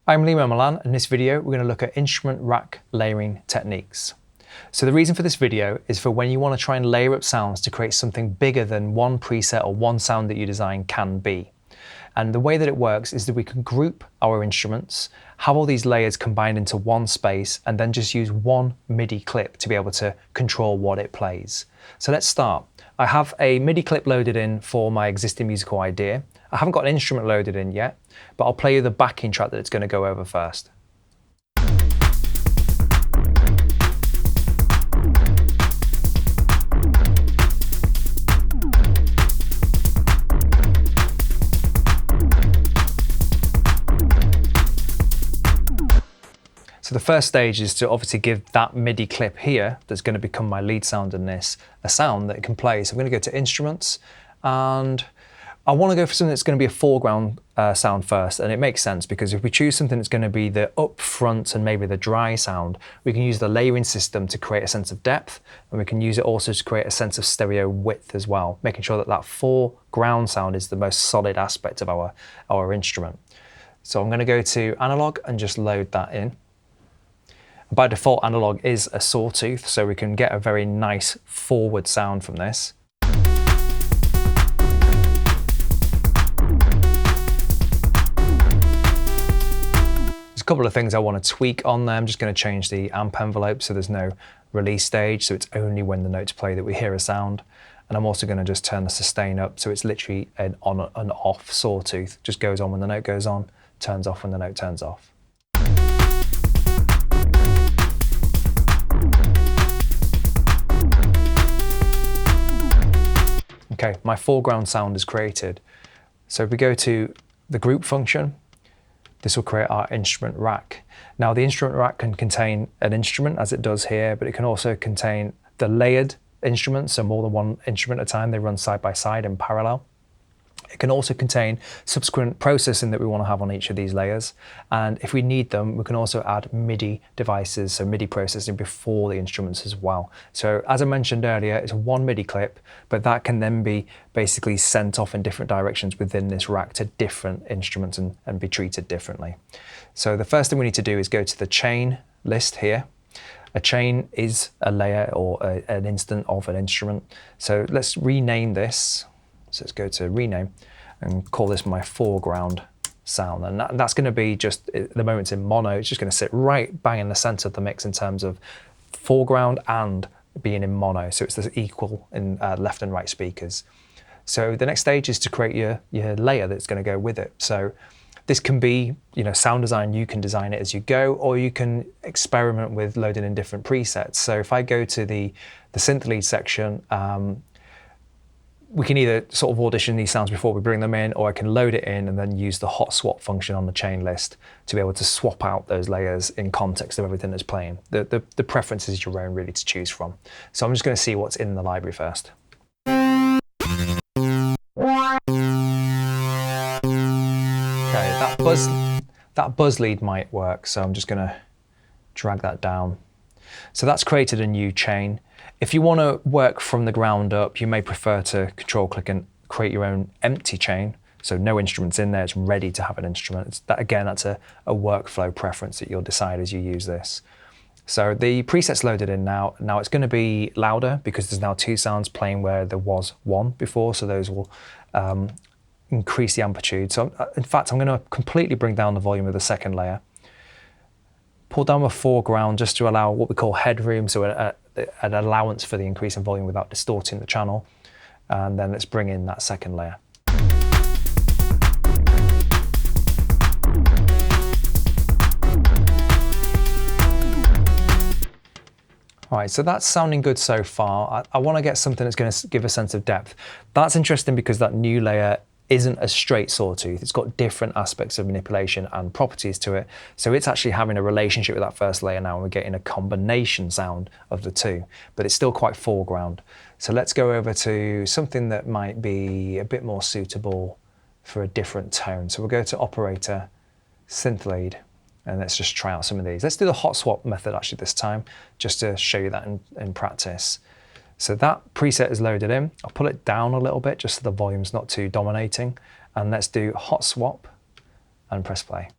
I'm Lee Milan, and in this video we're going to look at instrument rack layering techniques. So the reason for this video is for when you want to try and layer up sounds to create something bigger than one preset or one sound that you design can be. And the way that it works is that we can group our instruments, have all these layers combined into one space, and then just use one MIDI clip to be able to control what it plays. So let's start. I have a MIDI clip loaded in for my existing musical idea. I haven't got an instrument loaded in yet, but I'll play you the backing track that it's going to go over first. So the first stage is to obviously give that MIDI clip here, that's going to become my lead sound in this, a sound that it can play. So I'm going to go to Instruments, and I want to go for something that's going to be a foreground sound first, and it makes sense because if we choose something that's going to be the up front and maybe the dry sound, we can use the layering system to create a sense of depth, and we can use it also to create a sense of stereo width as well, making sure that that foreground sound is the most solid aspect of our instrument. So I'm going to go to Analog and just load that in. By default, Analog is a sawtooth, so we can get a very nice forward sound from this. There's a couple of things I want to tweak on there. I'm just going to change the amp envelope so there's no release stage, so it's only when the notes play that we hear a sound. And I'm also going to just turn the sustain up, so it's literally an on and off sawtooth. Just goes on when the note goes on, turns off when the note turns off. Okay, my foreground sound is created. So if we go to the group function, this will create our instrument rack. Now the instrument rack can contain an instrument as it does here, but it can also contain the layered instruments, so more than one instrument at a time. They run side by side in parallel. It can also contain subsequent processing that we want to have on each of these layers. And if we need them, we can also add MIDI devices, so MIDI processing before the instruments as well. So as I mentioned earlier, it's one MIDI clip, but that can then be basically sent off in different directions within this rack to different instruments and be treated differently. So the first thing we need to do is go to the chain list here. A chain is a layer or an instant of an instrument. So let's rename this. So let's go to rename and call this my foreground sound. And that's going to be just, at the moment it's in mono, it's just going to sit right bang in the center of the mix in terms of foreground and being in mono. So it's equal in left and right speakers. So the next stage is to create your layer that's going to go with it. So this can be, sound design, you can design it as you go, or you can experiment with loading in different presets. So if I go to the synth lead section, we can either sort of audition these sounds before we bring them in, or I can load it in and then use the hot swap function on the chain list to be able to swap out those layers in context of everything that's playing. The preference is your own really to choose from. So I'm just going to see what's in the library first. Okay, that buzz lead might work, so I'm just going to drag that down. So that's created a new chain. If you want to work from the ground up, you may prefer to control click and create your own empty chain. So no instruments in there, it's ready to have an instrument. That's a workflow preference that you'll decide as you use this. So the preset's loaded in now. Now it's going to be louder because there's now two sounds playing where there was one before. So those will increase the amplitude. So in fact, I'm going to completely bring down the volume of the second layer. Pull down the foreground just to allow what we call headroom, so an allowance for the increase in volume without distorting the channel. And then let's bring in that second layer. All right, so that's sounding good so far. I want to get something that's going to give a sense of depth. That's interesting because that new layer isn't a straight sawtooth. It's got different aspects of manipulation and properties to it. So it's actually having a relationship with that first layer now, and we're getting a combination sound of the two, but it's still quite foreground. So let's go over to something that might be a bit more suitable for a different tone. So we'll go to Operator, Synth Lead, and let's just try out some of these. Let's do the hot swap method actually this time, just to show you that in practice. So that preset is loaded in. I'll pull it down a little bit just so the volume's not too dominating. And let's do hot swap and press play.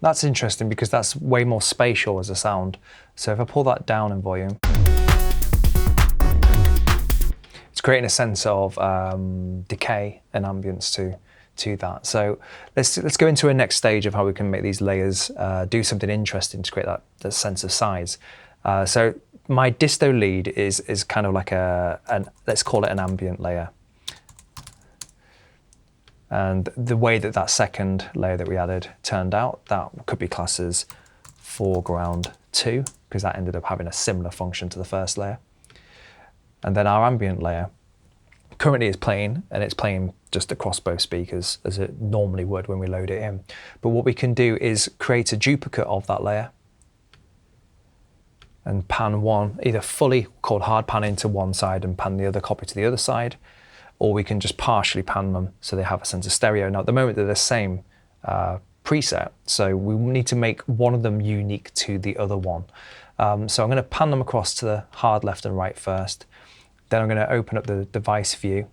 That's interesting because that's way more spatial as a sound. So if I pull that down in volume, it's creating a sense of decay and ambience to that. So let's go into a next stage of how we can make these layers do something interesting to create that sense of size. So my disto lead is kind of like let's call it an ambient layer. And the way that second layer that we added turned out, that could be classed as foreground 2, because that ended up having a similar function to the first layer. And then our ambient layer currently is playing, and it's playing just across both speakers as it normally would when we load it in. But what we can do is create a duplicate of that layer and pan one, either fully called hard panning to one side and pan the other copy to the other side, or we can just partially pan them so they have a sense of stereo. Now at the moment they're the same preset, so we need to make one of them unique to the other one. So I'm going to pan them across to the hard left and right first. Then I'm going to open up the device view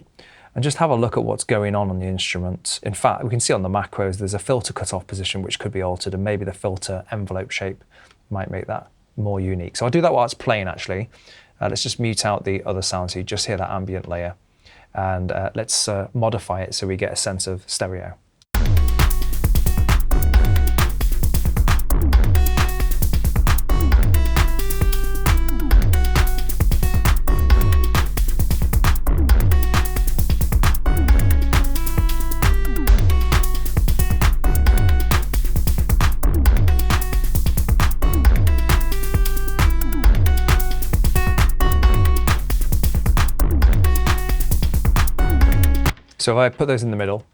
and just have a look at what's going on the instrument. In fact, we can see on the macros there's a filter cutoff position which could be altered, and maybe the filter envelope shape might make that more unique. So I'll do that while it's playing actually. Let's just mute out the other sound so you just hear that ambient layer. And let's modify it so we get a sense of stereo. So if I put those in the middle,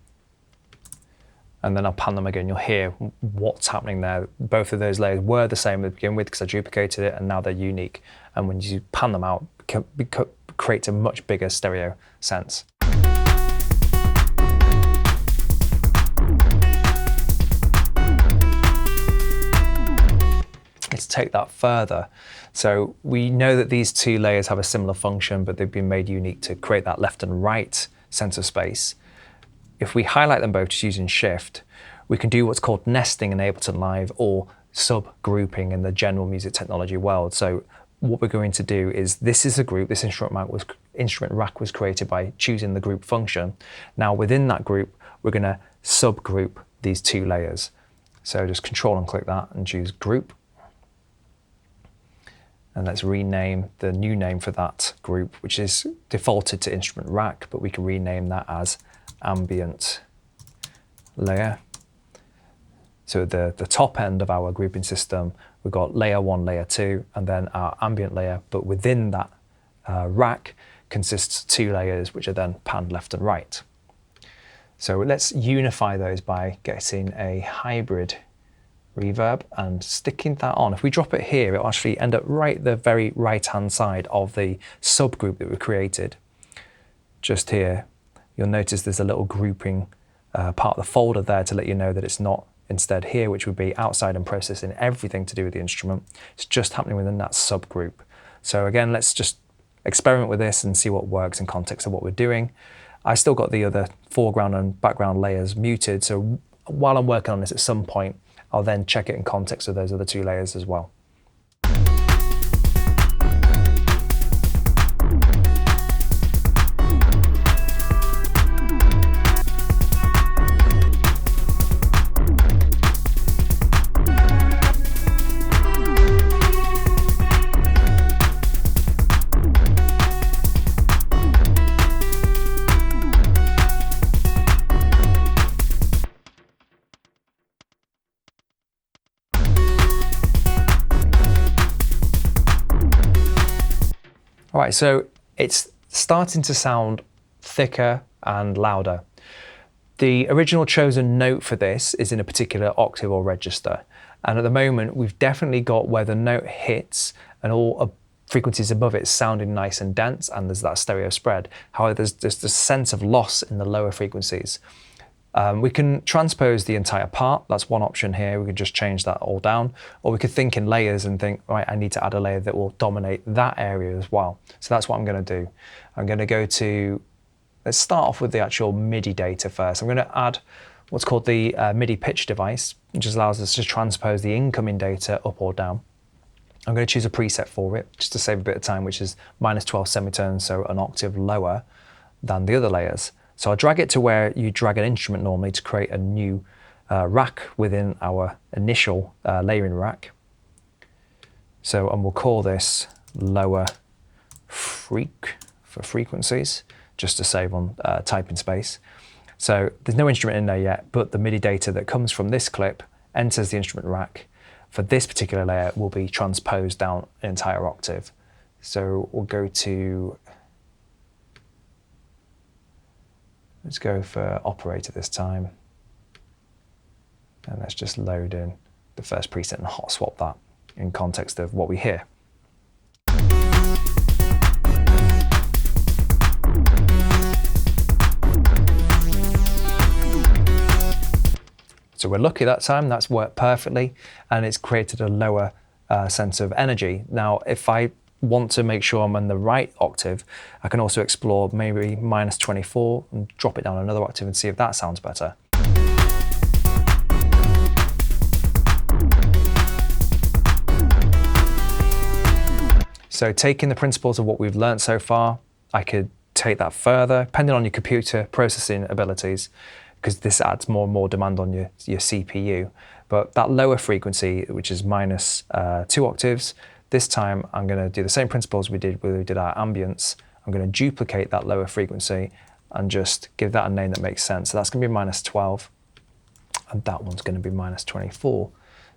and then I'll pan them again, you'll hear what's happening there. Both of those layers were the same to begin with because I duplicated it, and now they're unique. And when you pan them out, it creates a much bigger stereo sense. Let's take that further. So we know that these two layers have a similar function, but they've been made unique to create that left and right sense of space. If we highlight them both just using Shift, we can do what's called nesting in Ableton Live, or subgrouping in the general music technology world. So what we're going to do is, this is a group, this instrument rack was created by choosing the group function. Now within that group, we're going to subgroup these two layers. So just Control and click that and choose group. And let's rename the new name for that group, which is defaulted to instrument rack, but we can rename that as ambient layer. So the top end of our grouping system, we've got layer 1, layer 2, and then our ambient layer, but within that rack consists 2 layers, which are then panned left and right. So let's unify those by getting a hybrid reverb and sticking that on. If we drop it here, it'll actually end up right the very right hand side of the subgroup that we created. Just here, you'll notice there's a little grouping part of the folder there to let you know that it's not instead here, which would be outside and processing everything to do with the instrument. It's just happening within that subgroup. So again, let's just experiment with this and see what works in context of what we're doing. I still got the other foreground and background layers muted, so while I'm working on this at some point, I'll then check it in context of those other 2 layers as well. All right, so it's starting to sound thicker and louder. The original chosen note for this is in a particular octave or register. And at the moment, we've definitely got where the note hits and all frequencies above it sounding nice and dense, and there's that stereo spread. However, there's this sense of loss in the lower frequencies. We can transpose the entire part. That's one option here. We could just change that all down, or we could think in layers and think, right, I need to add a layer that will dominate that area as well. So that's what I'm going to do. I'm going to go to, let's start off with the actual MIDI data first. I'm going to add what's called the MIDI pitch device, which allows us to transpose the incoming data up or down. I'm going to choose a preset for it, just to save a bit of time, which is -12 semitones, so an octave lower than the other layers. So I'll drag it to where you drag an instrument normally to create a new rack within our initial layering rack. And we'll call this lower freak for frequencies, just to save on typing space. So there's no instrument in there yet, but the MIDI data that comes from this clip enters the instrument rack. For this particular layer will be transposed down an entire octave. So we'll go to, let's go for operator this time. And let's just load in the first preset and hot swap that in context of what we hear. So we're lucky that time, that's worked perfectly, and it's created a lower sense of energy. Now, if I want to make sure I'm in the right octave, I can also explore maybe -24 and drop it down another octave and see if that sounds better. So taking the principles of what we've learned so far, I could take that further, depending on your computer processing abilities, because this adds more and more demand on your CPU. But that lower frequency, which is -2 octaves, this time I'm going to do the same principles we did when we did our ambience. I'm going to duplicate that lower frequency and just give that a name that makes sense. So that's going to be -12, and that one's going to be -24.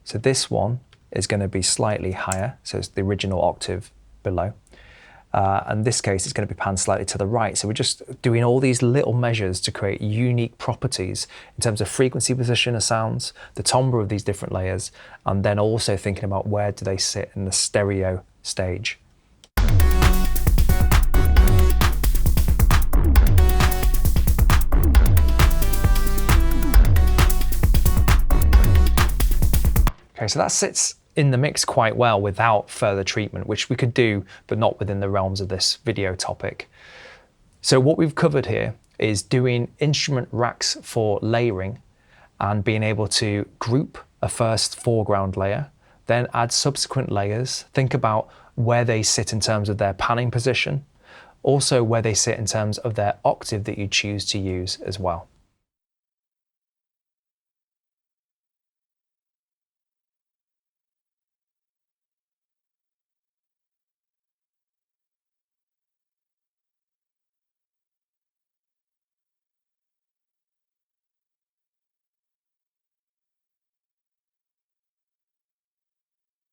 So this one is going to be slightly higher, so it's the original octave below. In this case, it's going to be panned slightly to the right. So we're just doing all these little measures to create unique properties in terms of frequency position of sounds, the timbre of these different layers, and then also thinking about where do they sit in the stereo stage. Okay, so that sits in the mix quite well without further treatment, which we could do, but not within the realms of this video topic. So what we've covered here is doing instrument racks for layering and being able to group a first foreground layer, then add subsequent layers, think about where they sit in terms of their panning position, also where they sit in terms of their octave that you choose to use as well.